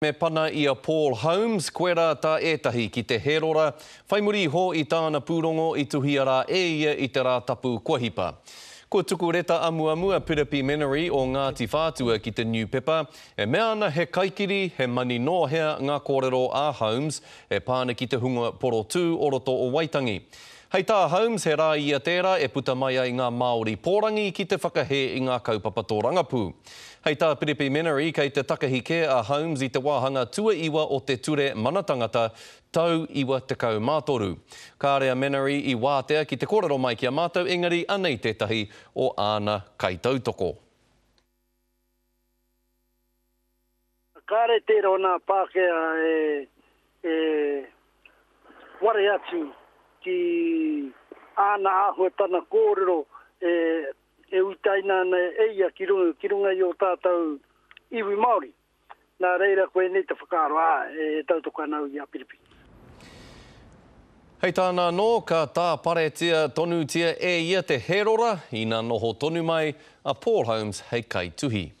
Me pana ia Paul Holmes, koera tā etahi ki te herora, whaimuri ho i tāna pūrongo i tuhiara e ia i te rātapu Kuahipa. Ko tuku reta amuamua Piripi Menari o Ngāti Whātua ki te New Pepper, e mea ana he kaikiri he mani nohea ngā kōrero a Holmes, e pāna ki te hunga poro tū o roto o Waitangi. Hei tā Holmes, he rā ia tērā e puta mai ai ngā Māori pōrangi ki te whakahe i ngā kaupapa tō rangapū. Hei tā Piripi Menari, kei te takahike a Holmes i te wāhanga tua iwa o te ture manatangata tau iwa te kau mātoru. Ka rea Menari i wātea ki te kōrero mai ki a mātou, engari anei tētahi o āna kaitautoko. Ka re te rona Pākehā ware atu ki āna āhua tana kōrero e utaina eia ki runga i o tātou iwi Māori. Nā reira koe nei te whakaaro e tautoko anau i a Piripi. Hei tāna no, ka tā paretia tonutia e ia te herora, i nā noho tonu mai, a Paul Holmes hei kai tuhi.